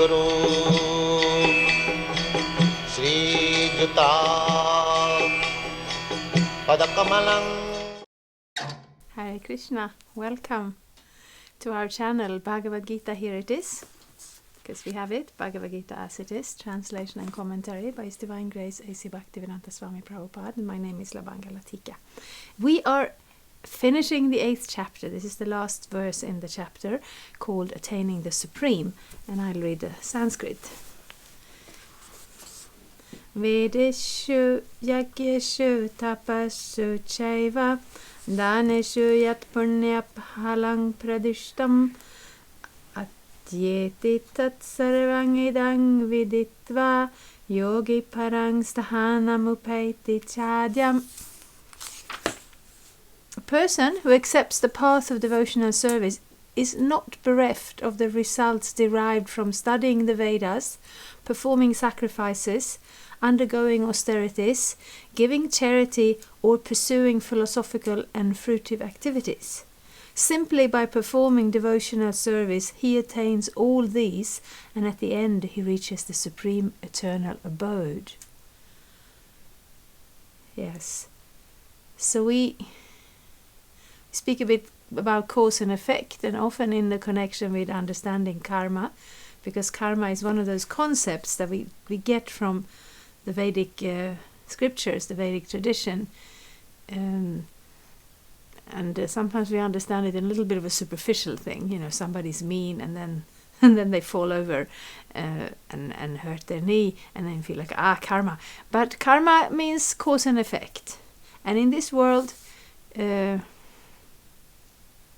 Guru Sri Juta Padakamalang. Hare Krishna, welcome to our channel Bhagavad-gita. Here it is, because we have it, Bhagavad-gita as it is, translation and commentary by His Divine Grace A.C. Bhaktivedanta Swami Prabhupada, and my name is Labanga Latika. We are finishing the 8th chapter. This is the last verse in the chapter, called Attaining the Supreme, and I'll read the Sanskrit. Vedeshu yagyeshu tapassu chaiva daneshu yat punya phalang pradishtam atyeti tat sarvang idang viditva yogi parang stahanam upaiti chadyam. A person who accepts the path of devotional service is not bereft of the results derived from studying the Vedas, performing sacrifices, undergoing austerities, giving charity, or pursuing philosophical and fruitive activities. Simply by performing devotional service, he attains all these, and at the end he reaches the supreme eternal abode. Yes. So we speak a bit about cause and effect, and often in the connection with understanding karma, because karma is one of those concepts that we get from the Vedic scriptures, the Vedic tradition, and sometimes we understand it in a little bit of a superficial thing. You know, somebody's mean, and then they fall over and hurt their knee, and then feel like karma. But karma means cause and effect, and in this world,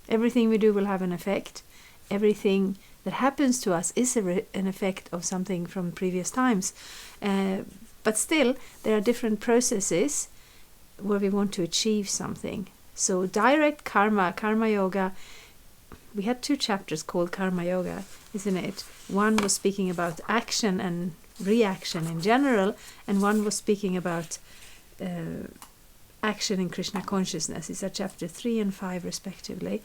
everything we do will have an effect. Everything that happens to us is an effect of something from previous times. But still, there are different processes where we want to achieve something. So direct karma yoga, we had 2 chapters called karma yoga, isn't it? One was speaking about action and reaction in general, and one was speaking about action in Krishna consciousness. These are chapter 3 and 5 respectively.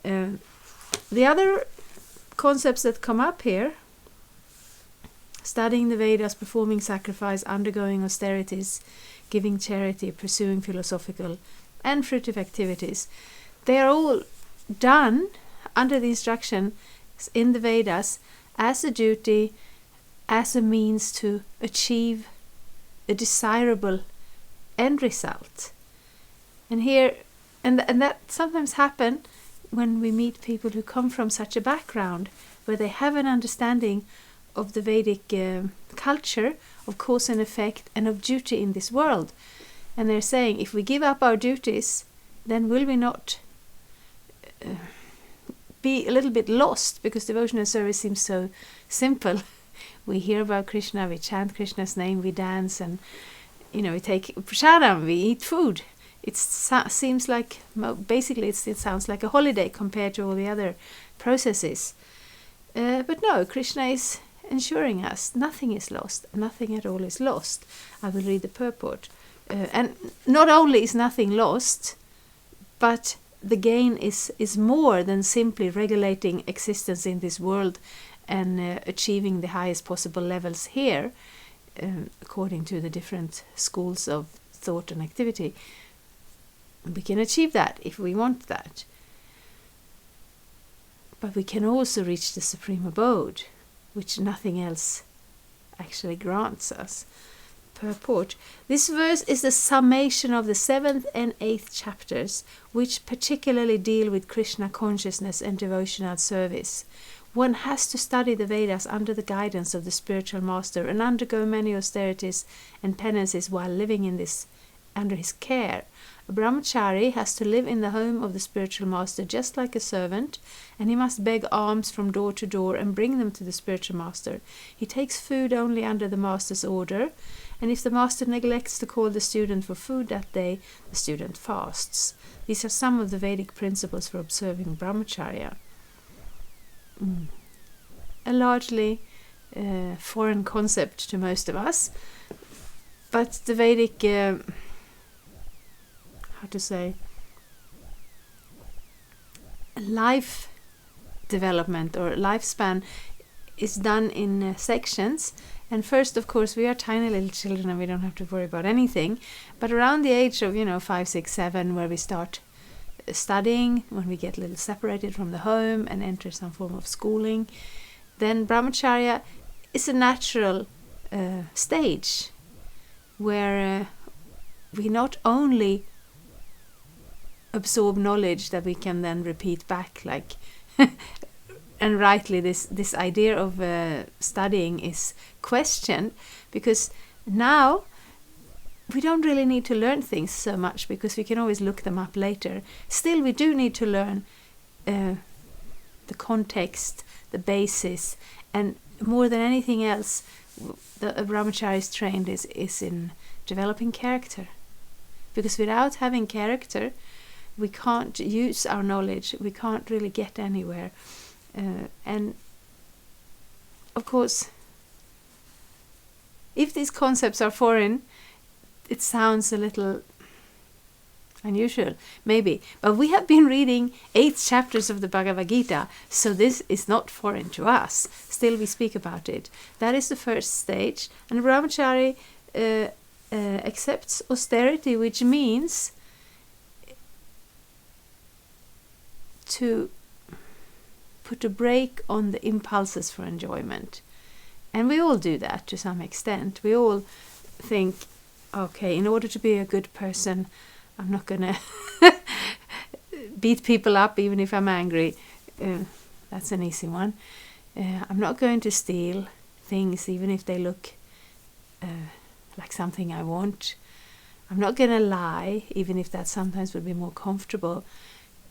The other concepts that come up here, studying the Vedas, performing sacrifice, undergoing austerities, giving charity, pursuing philosophical and fruitive activities, they are all done under the instruction in the Vedas as a duty, as a means to achieve a desirable end result. And here, and that sometimes happen when we meet people who come from such a background where they have an understanding of the Vedic culture, of cause and effect, and of duty in this world. And they're saying, if we give up our duties, then will we not be a little bit lost? Because devotional service seems so simple. We hear about Krishna, we chant Krishna's name, we dance, and we take prasadam, we eat food. It seems like, basically it sounds like a holiday compared to all the other processes. But no, Krishna is ensuring us nothing is lost, nothing at all is lost. I will read the purport. And not only is nothing lost, but the gain is more than simply regulating existence in this world and achieving the highest possible levels here, according to the different schools of thought and activity. We can achieve that if we want that. But we can also reach the supreme abode, which nothing else actually grants us. Purport. This verse is the summation of the 7th and 8th chapters, which particularly deal with Krishna consciousness and devotional service. One has to study the Vedas under the guidance of the spiritual master and undergo many austerities and penances while living under his care. A brahmachari has to live in the home of the spiritual master just like a servant, and he must beg alms from door to door and bring them to the spiritual master. He takes food only under the master's order, and if the master neglects to call the student for food that day, the student fasts. These are some of the Vedic principles for observing brahmacharya. A largely foreign concept to most of us, but the Vedic life development or lifespan is done in sections. And first, of course, we are tiny little children and we don't have to worry about anything. But around the age of, 5, 6, 7, where we start studying, when we get a little separated from the home and enter some form of schooling, then brahmacharya is a natural stage where we not only absorb knowledge that we can then repeat back, like and rightly this idea of studying is questioned, because now we don't really need to learn things so much because we can always look them up later. Still, we do need to learn the context, the basis, and more than anything else, a brahmachari is trained is in developing character. Because without having character, we can't use our knowledge, we can't really get anywhere. And of course, if these concepts are foreign, it sounds a little unusual, maybe. But we have been reading 8 chapters of the Bhagavad-gita, so this is not foreign to us. Still, we speak about it. That is the first stage. And the brahmachari accepts austerity, which means to put a break on the impulses for enjoyment. And we all do that to some extent. We all think, okay, in order to be a good person, I'm not going to beat people up even if I'm angry. That's an easy one. I'm not going to steal things even if they look like something I want. I'm not going to lie even if that sometimes would be more comfortable,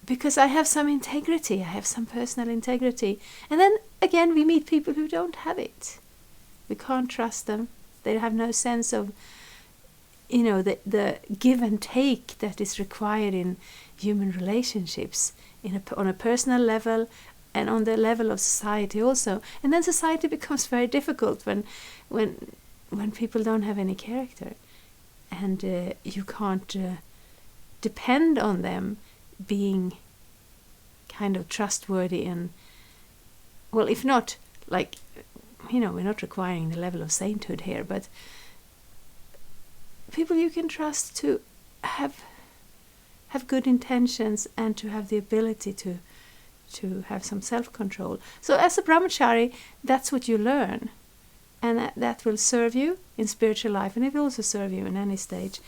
because I have some integrity, I have some personal integrity. And then again, we meet people who don't have it. We can't trust them. They have no sense of the give and take that is required in human relationships, on a personal level and on the level of society also. And then society becomes very difficult when people don't have any character, and you can't depend on them being kind of trustworthy. And well, if not, like, we're not requiring the level of sainthood here, but people you can trust to have good intentions and to have the ability to have some self-control. So as a brahmachari, that's what you learn, and that will serve you in spiritual life, and it will also serve you in any stage.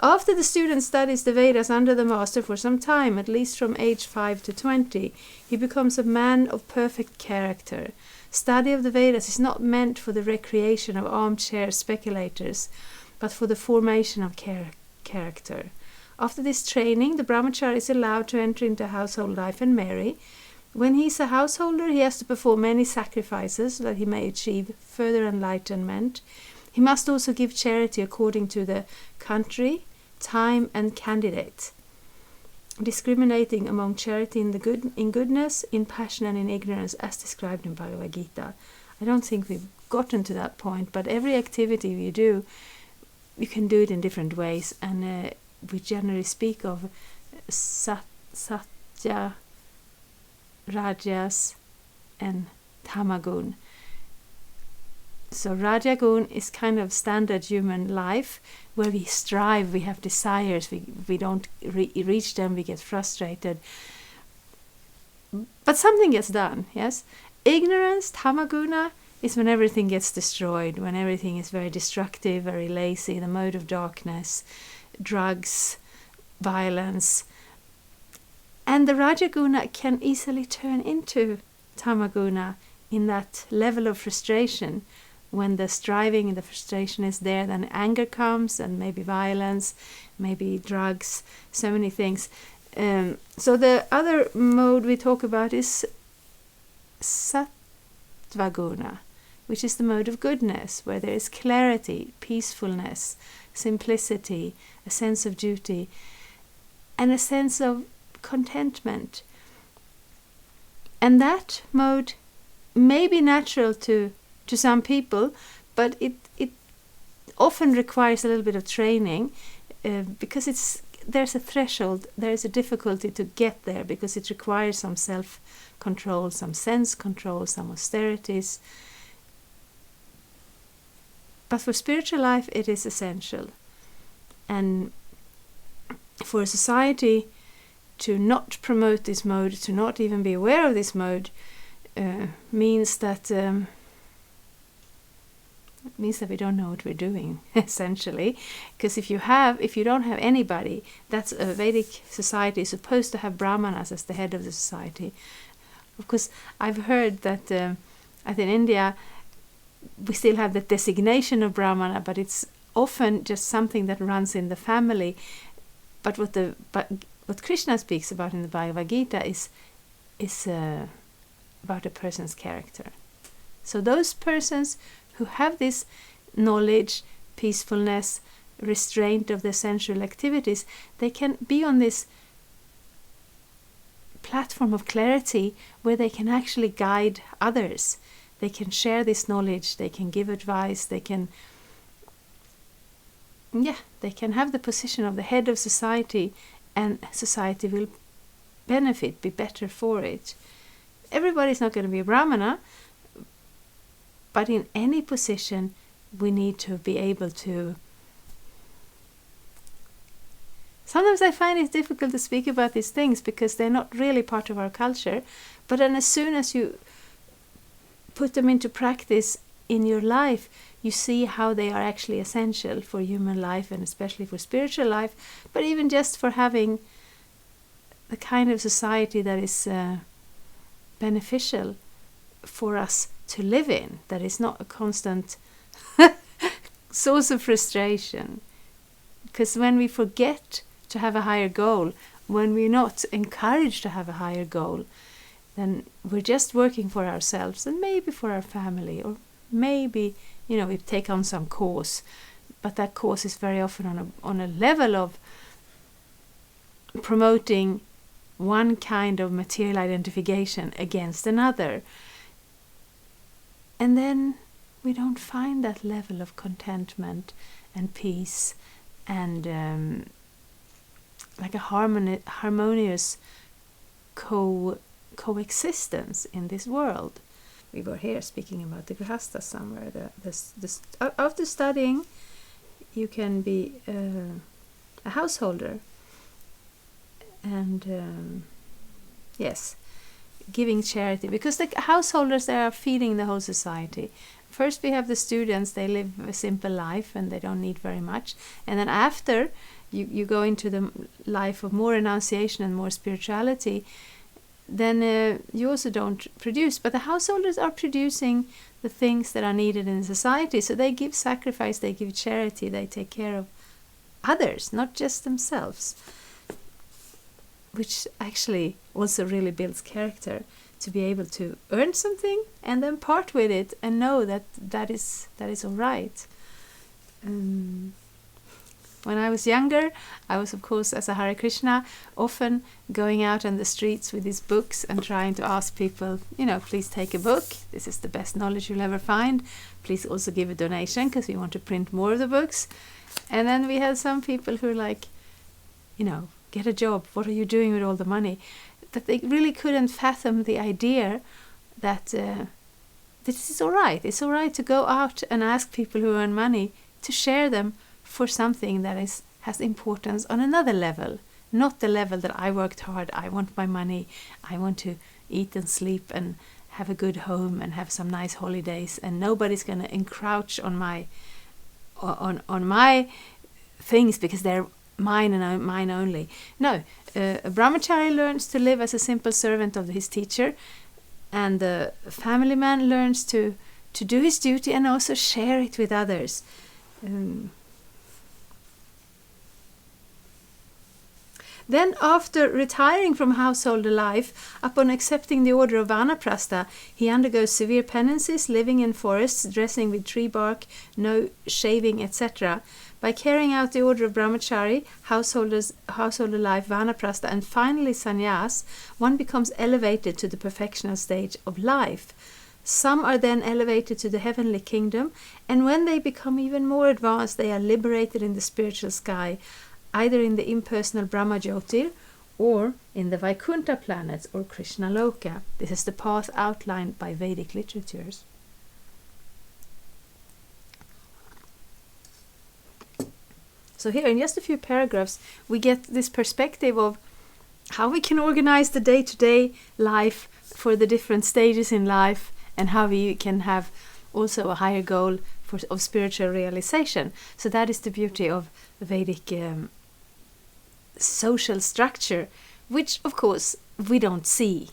After the student studies the Vedas under the master for some time, at least from age 5 to 20, he becomes a man of perfect character. Study of the Vedas is not meant for the recreation of armchair speculators, but for the formation of character. After this training, the brahmachari is allowed to enter into household life and marry. When he is a householder, he has to perform many sacrifices so that he may achieve further enlightenment. He must also give charity according to the country, time, and candidate, discriminating among charity in goodness, in passion, and in ignorance, as described in Bhagavad-gita. I don't think we've gotten to that point, but every activity you do, you can do it in different ways, and we generally speak of satya, rajas, and tamagun. So rajagun is kind of standard human life, where we strive, we have desires, we don't reach them, we get frustrated. But something gets done, yes? Ignorance, tamaguna, is when everything gets destroyed, when everything is very destructive, very lazy, the mode of darkness, drugs, violence. And the rajaguna can easily turn into tamaguna in that level of frustration. When the striving and the frustration is there, then anger comes, and maybe violence, maybe drugs, so many things. So the other mode we talk about is sattvaguna, which is the mode of goodness, where there is clarity, peacefulness, simplicity, a sense of duty, and a sense of contentment. And that mode may be natural to some people, but it often requires a little bit of training, because there's a threshold, there's a difficulty to get there, because it requires some self-control, some sense control, some austerities, But for spiritual life, it is essential. And for a society to not promote this mode, to not even be aware of this mode, means that we don't know what we're doing, essentially. Because if you don't have anybody, that's a Vedic society is supposed to have brahmanas as the head of the society. Of course, I've heard that in India we still have the designation of brahmana, but it's often just something that runs in the family. But what Krishna speaks about in the Bhagavad-gita is about a person's character. So those persons who have this knowledge, peacefulness, restraint of their sensual activities, they can be on this platform of clarity where they can actually guide others. They can share this knowledge, they can give advice, they can have the position of the head of society, and society will benefit, be better for it. Everybody's not going to be a brahmana, but in any position we need to be able to... Sometimes I find it difficult to speak about these things because they're not really part of our culture, but then as soon as you put them into practice in your life, you see how they are actually essential for human life, and especially for spiritual life, but even just for having the kind of society that is beneficial for us to live in, that is not a constant source of frustration. Because when we forget to have a higher goal, when we're not encouraged to have a higher goal, then we're just working for ourselves and maybe for our family, or maybe, we take on some cause, but that cause is very often on a level of promoting one kind of material identification against another. And then we don't find that level of contentment and peace and like a harmonious coexistence in this world. We were here speaking about the grihasthas somewhere. After studying, you can be a householder, and giving charity, because the householders, they are feeding the whole society. First we have the students, they live a simple life and they don't need very much, and then after you go into the life of more renunciation and more spirituality, then you also don't produce, but the householders are producing the things that are needed in society. So they give sacrifice, they give charity, they take care of others, not just themselves, which actually also really builds character, to be able to earn something and then part with it and know that is all right. When I was younger, I was, of course, as a Hare Krishna, often going out on the streets with these books and trying to ask people, please take a book. This is the best knowledge you'll ever find. Please also give a donation because we want to print more of the books. And then we had some people who were like, get a job. What are you doing with all the money? That they really couldn't fathom the idea that this is all right. It's all right to go out and ask people who earn money to share them for something that has importance on another level, not the level that I worked hard, I want my money, I want to eat and sleep and have a good home and have some nice holidays, and nobody's going to encroach on my things because they're mine and mine only. No, a brahmachari learns to live as a simple servant of his teacher, and the family man learns to do his duty and also share it with others. Then, after retiring from householder life, upon accepting the order of Vanaprastha, he undergoes severe penances, living in forests, dressing with tree bark, no shaving, etc. By carrying out the order of Brahmachari, householder life, Vanaprastha, and finally sannyas, one becomes elevated to the perfectional stage of life. Some are then elevated to the heavenly kingdom, and when they become even more advanced, they are liberated in the spiritual sky, either in the impersonal Brahma Jyotir or in the Vaikuntha planets or Krishna Loka. This is the path outlined by Vedic literatures. So here in just a few paragraphs we get this perspective of how we can organize the day-to-day life for the different stages in life, and how we can have also a higher goal of spiritual realization. So that is the beauty of Vedic social structure, which of course we don't see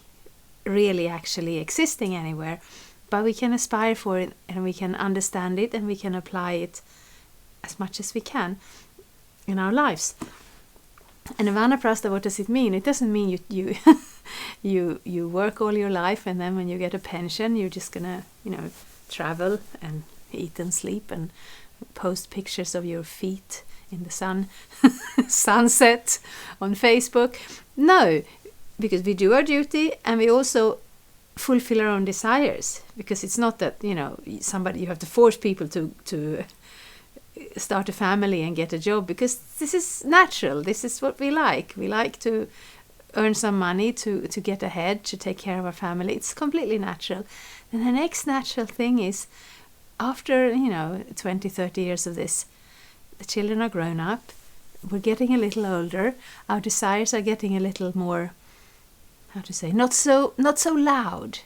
really actually existing anywhere, but we can aspire for it, and we can understand it, and we can apply it as much as we can in our lives. And vanaprastha, what does it mean? It doesn't mean you work all your life, and then when you get a pension you're just gonna travel and eat and sleep and post pictures of your feet in the sunset on Facebook. No, because we do our duty, and we also fulfill our own desires, because it's not that you have to force people to start a family and get a job, because this is natural. This is what we like. We like to earn some money to get ahead, to take care of our family. It's completely natural. And the next natural thing is, after 20, 30 years of this, the children are grown up, we're getting a little older, our desires are getting a little more, not so loud.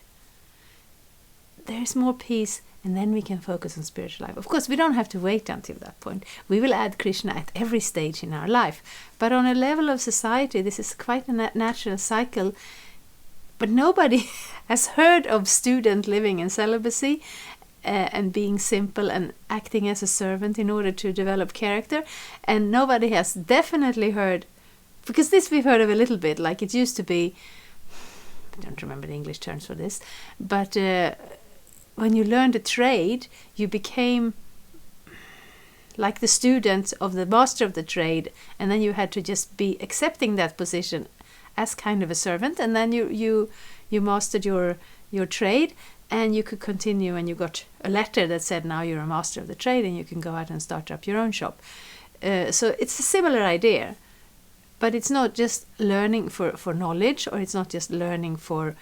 There's more peace, and then we can focus on spiritual life. Of course, we don't have to wait until that point. We will add Krishna at every stage in our life. But on a level of society, this is quite a natural cycle. But nobody has heard of student living in celibacy and being simple and acting as a servant in order to develop character. And nobody has definitely heard, because this we've heard of a little bit, like it used to be, I don't remember the English terms for this, but when you learned a trade, you became like the student of the master of the trade, and then you had to just be accepting that position as kind of a servant, and then you mastered your trade, and you could continue, and you got a letter that said now you're a master of the trade and you can go out and start up your own shop. So it's a similar idea, but it's not just learning for knowledge, or it's not just learning for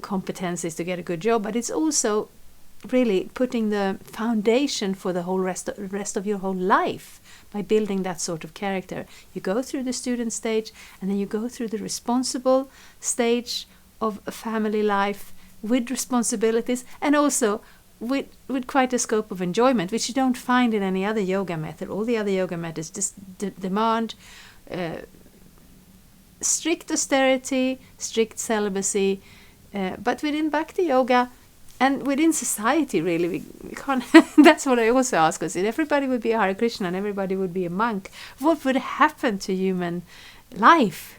competencies to get a good job, but it's also really putting the foundation for the whole rest of your whole life by building that sort of character. You go through the student stage, and then you go through the responsible stage of a family life with responsibilities, and also with quite a scope of enjoyment, which you don't find in any other yoga method. All the other yoga methods just demand strict austerity, strict celibacy, but within Bhakti Yoga and within society, really, we can't. That's what I also ask us. If everybody would be a Hare Krishna and everybody would be a monk, what would happen to human life?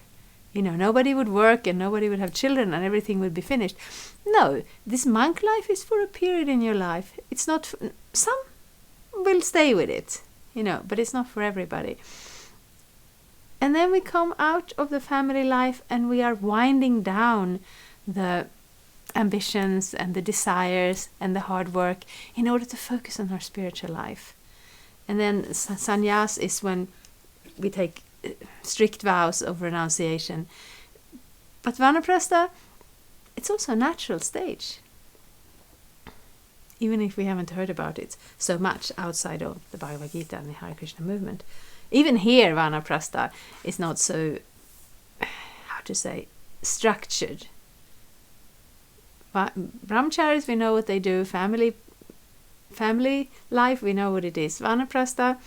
Nobody would work and nobody would have children and everything would be finished. No, this monk life is for a period in your life. It's not. Some will stay with it, but it's not for everybody. And then we come out of the family life and we are winding down the ambitions and the desires and the hard work in order to focus on our spiritual life. And then sannyas is when we take strict vows of renunciation. But vanaprastha, it's also a natural stage, even if we haven't heard about it so much outside of the Bhagavad-gita and the Hare Krishna movement. Even here, vanaprastha is not so, structured. Brahmacharis, we know what they do. Family life, we know what it is. Vanaprastha,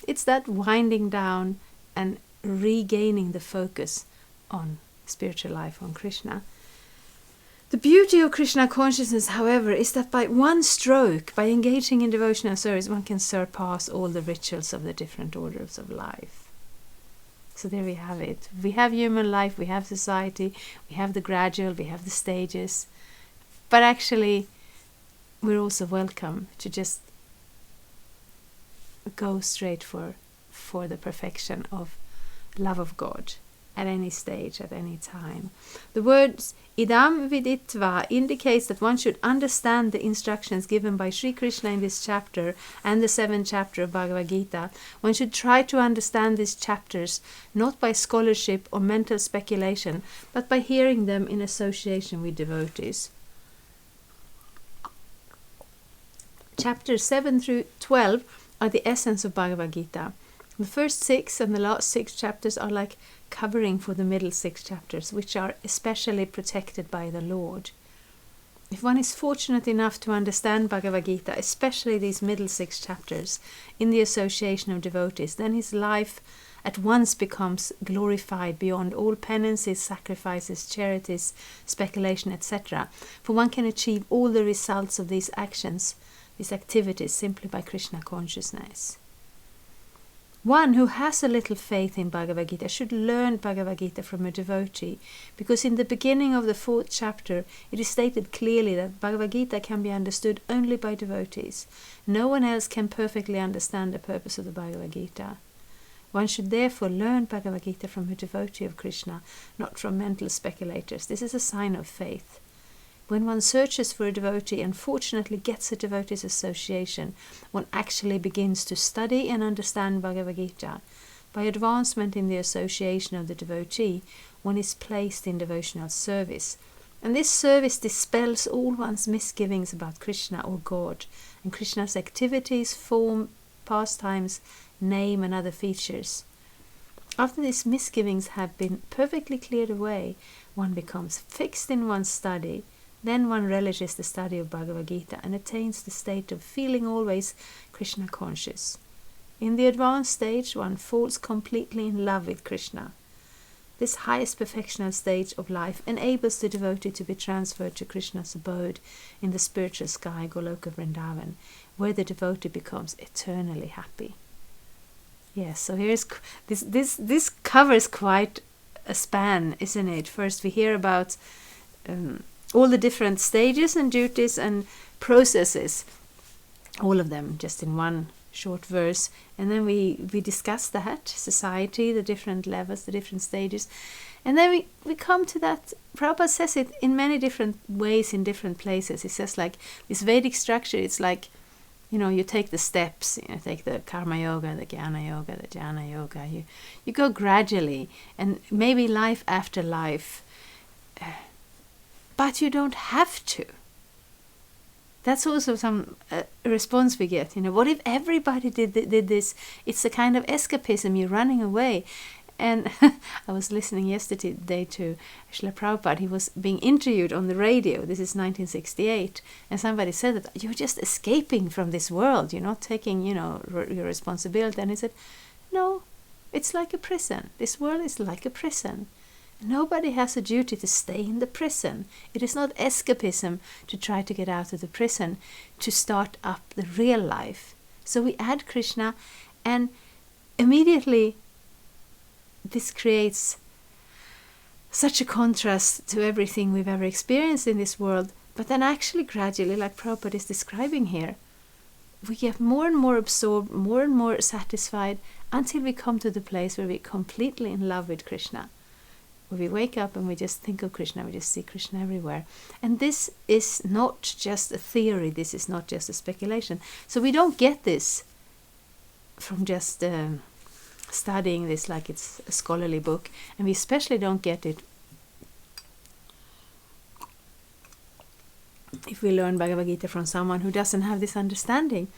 it's that winding down and regaining the focus on spiritual life, on Krishna. The beauty of Krishna consciousness, however, is that by one stroke, by engaging in devotional service, one can surpass all the rituals of the different orders of life. So there we have it. We have human life, we have society, we have the gradual, we have the stages. But actually, we're also welcome to just go straight for the perfection of love of God at any stage, at any time. The words idam viditva indicates that one should understand the instructions given by Sri Krishna in this chapter and the 7th chapter of Bhagavad-gita. One should try to understand these chapters not by scholarship or mental speculation, but by hearing them in association with devotees. Chapters 7 through 12 are the essence of Bhagavad-gita. The first 6 and the last 6 chapters are like covering for the middle 6 chapters, which are especially protected by the Lord. If one is fortunate enough to understand Bhagavad-gita, especially these middle 6 chapters, in the association of devotees, then his life at once becomes glorified beyond all penances, sacrifices, charities, speculation, etc. For one can achieve all the results of these actions, these activities, simply by Krishna consciousness. One who has a little faith in Bhagavad-gita should learn Bhagavad-gita from a devotee, because in the beginning of the 4th chapter it is stated clearly that Bhagavad-gita can be understood only by devotees. No one else can perfectly understand the purpose of the Bhagavad-gita. One should therefore learn Bhagavad-gita from a devotee of Krishna, not from mental speculators. This is a sign of faith. When one searches for a devotee and fortunately gets a devotee's association, one actually begins to study and understand Bhagavad-gita. By advancement in the association of the devotee, one is placed in devotional service. And this service dispels all one's misgivings about Krishna or God, and Krishna's activities, form, pastimes, name and other features. After these misgivings have been perfectly cleared away, one becomes fixed in one's study. Then one relishes the study of Bhagavad-gita and attains the state of feeling always Krishna conscious. In the advanced stage, one falls completely in love with Krishna. This highest perfectional stage of life enables the devotee to be transferred to Krishna's abode in the spiritual sky, Goloka Vrindavan, where the devotee becomes eternally happy. Yes, so here's this covers quite a span, isn't it? First we hear about all the different stages and duties and processes, all of them just in one short verse, and then we discuss that, society, the different levels, the different stages, and then we come to that. Prabhupada says it in many different ways in different places. He says like this Vedic structure, it's like, you take the steps, take the karma yoga, the jnana yoga, the jnana yoga, you go gradually, and maybe life after life, but you don't have to. That's also some response we get. What if everybody did this? It's a kind of escapism. You're running away. And I was listening yesterday to Srila Prabhupada. He was being interviewed on the radio. This is 1968. And somebody said that you're just escaping from this world. You're not taking, your responsibility. And he said, no, it's like a prison. This world is like a prison. Nobody has a duty to stay in the prison. It is not escapism to try to get out of the prison, to start up the real life. So we add Krishna, and immediately this creates such a contrast to everything we've ever experienced in this world. But then actually gradually, like Prabhupada is describing here, we get more and more absorbed, more and more satisfied, until we come to the place where we're completely in love with Krishna. Where we wake up and we just think of Krishna, we just see Krishna everywhere. And this is not just a theory, this is not just a speculation. So we don't get this from just studying this like it's a scholarly book, and we especially don't get it if we learn Bhagavad-gita from someone who doesn't have this understanding,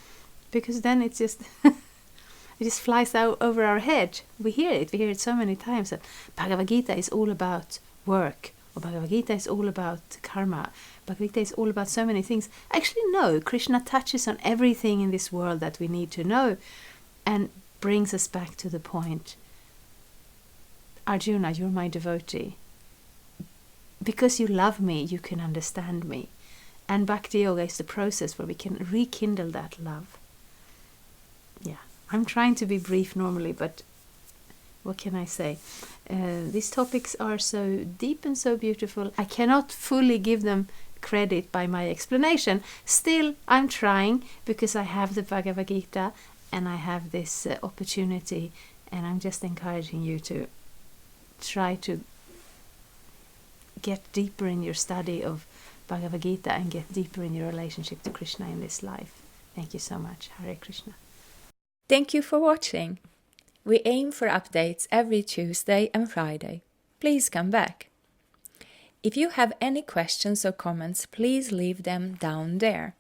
because then it's just it just flies out over our head. We hear it so many times that Bhagavad-gita is all about work, or Bhagavad-gita is all about karma, Bhagavad-gita is all about so many things. Actually no, Krishna touches on everything in this world that we need to know, and brings us back to the point. Arjuna, you're my devotee. Because you love me, you can understand me. And Bhakti Yoga is the process where we can rekindle that love. Yeah, I'm trying to be brief normally, but what can I say? These topics are so deep and so beautiful. I cannot fully give them credit by my explanation. Still, I'm trying, because I have the Bhagavad-gita and I have this opportunity, and I'm just encouraging you to try to get deeper in your study of Bhagavad-gita and get deeper in your relationship to Krishna in this life. Thank you so much. Hare Krishna. Thank you for watching. We aim for updates every Tuesday and Friday. Please come back. If you have any questions or comments, please leave them down there.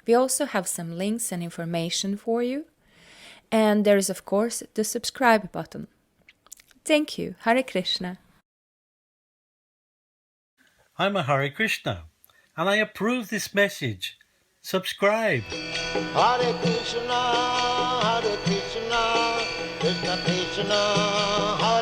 We also have some links and information for you. And there is, of course, the subscribe button. Thank you. Hare Krishna. I'm a Hare Krishna, and I approve this message. Subscribe. Hare Krishna, Krishna Krishna, Hare